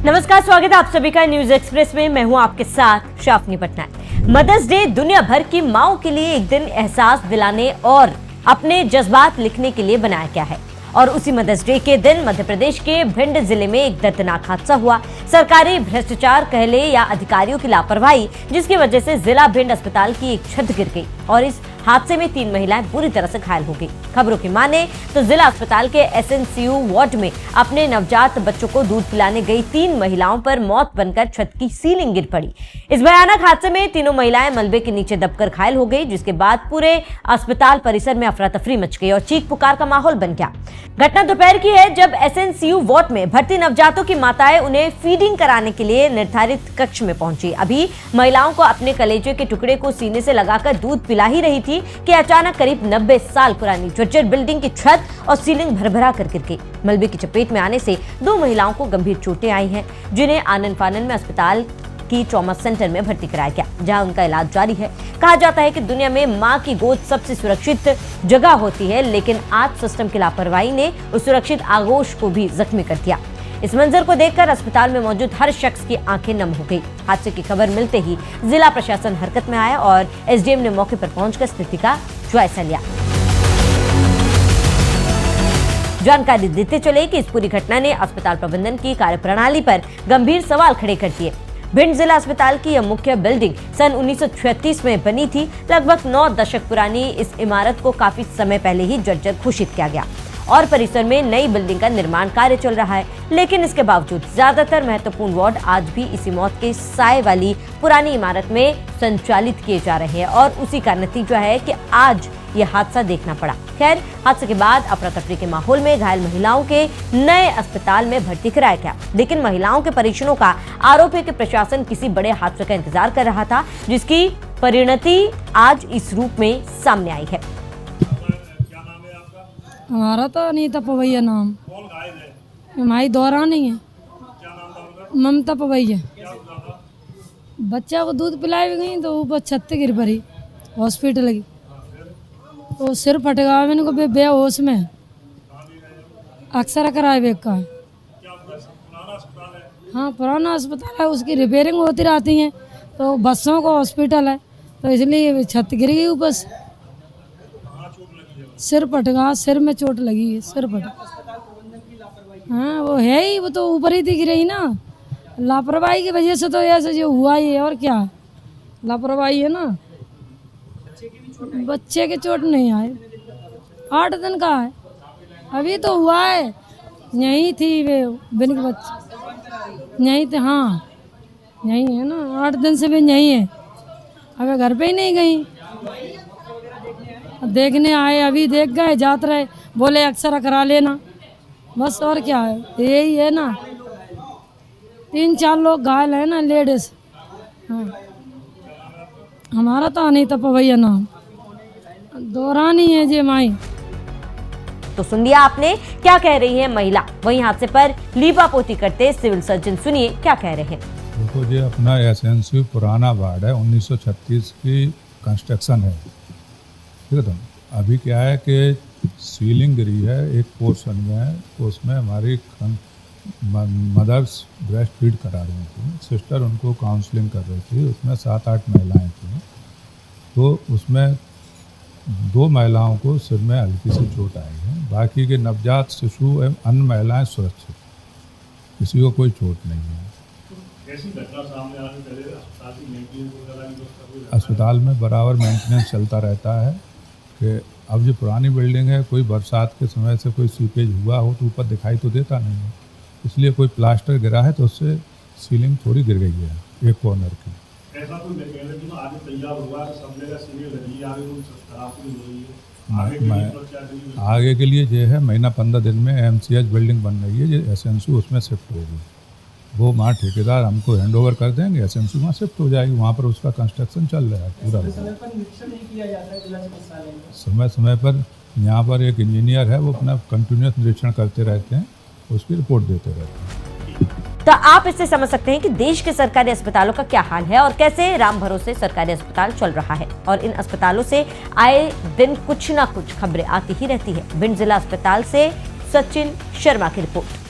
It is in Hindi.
नमस्कार, स्वागत है आप सभी का न्यूज एक्सप्रेस में। मैं हूं आपके साथ शाफनी पटनायक। मदर्स डे दुनिया भर की माओं के लिए एक दिन एहसास दिलाने और अपने जज्बात लिखने के लिए बनाया गया है। और उसी मदर्स डे के दिन मध्य प्रदेश के भिंड जिले में एक दर्दनाक हादसा हुआ। सरकारी भ्रष्टाचार कह ले या अधिकारियों की लापरवाही, जिसकी वजह से जिला भिंड अस्पताल की एक छत गिर गई और इस हादसे में 3 महिलाएं बुरी तरह से घायल हो गई। खबरों की माने तो जिला अस्पताल के एसएनसीयू वार्ड में अपने नवजात बच्चों को दूध पिलाने गई 3 महिलाओं पर मौत बनकर छत की सीलिंग गिर पड़ी। इस भयानक हादसे में तीनों महिलाएं मलबे के नीचे दबकर घायल हो गई, जिसके बाद पूरे अस्पताल परिसर में अफरा तफरी मच गई और चीख पुकार का माहौल बन गया। घटना दोपहर की है, जब एसएनसीयू वार्ड में भर्ती नवजातों की माताएं उन्हें फीडिंग कराने के लिए निर्धारित कक्ष में पहुंची। अभी महिलाओं को अपने कलेजे के टुकड़े को सीने से लगाकर दूध पिला ही रही थी कि अचानक करीब 90 साल पुरानी जर्जर बिल्डिंग की छत और सीलिंग भरभरा कर गिर गई। मलबे की चपेट में आने से 2 महिलाओं को गंभीर चोटें आई हैं, जिन्हें आनन फानन में अस्पताल की ट्रॉमा सेंटर में भर्ती कराया गया, जहां उनका इलाज जारी है। कहा जाता है कि दुनिया में मां की गोद सबसे सुरक्षित जगह होती है, लेकिन आज सिस्टम की लापरवाही ने उस सुरक्षित आगोश को भी जख्मी कर दिया। इस मंजर को देखकर अस्पताल में मौजूद हर शख्स की आंखें नम हो गई। हादसे की खबर मिलते ही जिला प्रशासन हरकत में आया और एसडीएम ने मौके पर पहुंचकर स्थिति का जायजा लिया। जानकारी देते चले कि इस पूरी घटना ने अस्पताल प्रबंधन की कार्यप्रणाली पर गंभीर सवाल खड़े कर दिए। भिंड जिला अस्पताल की यह मुख्य बिल्डिंग सन 1936 में बनी थी। लगभग 9 दशक पुरानी इस इमारत को काफी समय पहले ही जर्जर घोषित किया गया और परिसर में नई बिल्डिंग का निर्माण कार्य चल रहा है, लेकिन इसके बावजूद ज्यादातर महत्वपूर्ण वार्ड आज भी इसी मौत के साए वाली पुरानी इमारत में संचालित किए जा रहे हैं और उसी का नतीजा है कि आज यह हादसा देखना पड़ा। खैर, हादसे के बाद अफरा तफरी के माहौल में घायल महिलाओं के नए अस्पताल में भर्ती कराया गया, लेकिन महिलाओं के परिजनों का आरोप है कि प्रशासन किसी बड़े हादसे का इंतजार कर रहा था, जिसकी परिणति आज इस रूप में सामने आई है। हमारा तो अनीता पवैया नाम। हमारी दौरा नहीं है। ममता पवैया। बच्चा को दूध पिलाई भी गई तो ऊपर छत गिर पड़ी, हॉस्पिटल गई तो सिर फट गया। मैंने को बेहोश में अक्सर कराए बेग का। हाँ, पुराना अस्पताल है, उसकी रिपेयरिंग होती रहती है, तो बच्चों को हॉस्पिटल है, तो इसलिए छत गिर गई ऊपर से। सिर फट गया, सिर में चोट लगी है, सिर फट। हाँ, वो है ही, वो तो ऊपर ही दिख रही ना। लापरवाही की वजह से तो ऐसे जो हुआ ही है, और क्या लापरवाही है ना। बच्चे के चोट नहीं आए, 8 दिन का है, अभी तो हुआ है। यहीं थी वे बिन के बच्चे, यहीं थे। हाँ, यहीं है ना, 8 दिन से भी यहीं है। अगर घर पे ही नहीं गई, देखने आए, अभी देख गए, जाते रहे, बोले अक्सर करा लेना, बस। और क्या है, यही है ना। 3-4 लोग घायल है ना, लेडीज। हाँ, हमारा तो अनीता पवैया नाम, दौरानी है जे माई। तो सुन लिया आपने क्या कह रही है महिला। वहीं हादसे पर लीपापोती करते सिविल सर्जन, सुनिए क्या कह रहे हैं। देखो, ये अपना एसएनसीयू पुराना वार्ड है, 1936 की कंस्ट्रक्शन है, ठीक है। तो अभी क्या है कि सीलिंग गिरी है एक पोर्शन में है, तो उसमें हमारी मदर्स ब्रेस्ट फीड करा रही थी, सिस्टर उनको काउंसलिंग कर रही थी, उसमें 7-8 महिलाएं थी। तो उसमें 2 महिलाओं को सिर में हल्की सी चोट आई है, बाकी के नवजात शिशु एवं अन्य महिलाएं सुरक्षित, किसी को कोई चोट नहीं है। अस्पताल में बराबर मेंटेनेंस चलता रहता है कि अब जो पुरानी बिल्डिंग है, कोई बरसात के समय से कोई सीपेज हुआ हो तो ऊपर दिखाई तो देता नहीं है, इसलिए कोई प्लास्टर गिरा है तो उससे सीलिंग थोड़ी गिर गई है एक कॉर्नर की। ऐसा कोई मैकेनिज्म आगे तैयार हुआ है, सब जगह सीलिंग लगी है, आगे कुछ खराब नहीं हो रही है? आगे के लिए जो है, महीना 15 दिन में एमसीएच बिल्डिंग बन रही है, जो एसएनसीयू उसमें शिफ्ट होगी। वो वहाँ ठेकेदार हमको हैंडओवर कर देंगे, एसएनसीयू वहाँ शिफ्ट हो जाएगी, वहाँ पर उसका कंस्ट्रक्शन चल रहा है पूरा। समय समय पर यहाँ पर एक इंजीनियर है, वो अपना कंटिन्यूस निरीक्षण करते रहते हैं, उसकी रिपोर्ट देते रहते हैं। तो आप इससे समझ सकते हैं कि देश के सरकारी अस्पतालों का क्या हाल है और कैसे राम भरोसे सरकारी अस्पताल चल रहा है। और इन अस्पतालों से आए दिन कुछ ना कुछ खबरें आती ही रहती है। भिंड जिला अस्पताल से सचिन शर्मा की रिपोर्ट।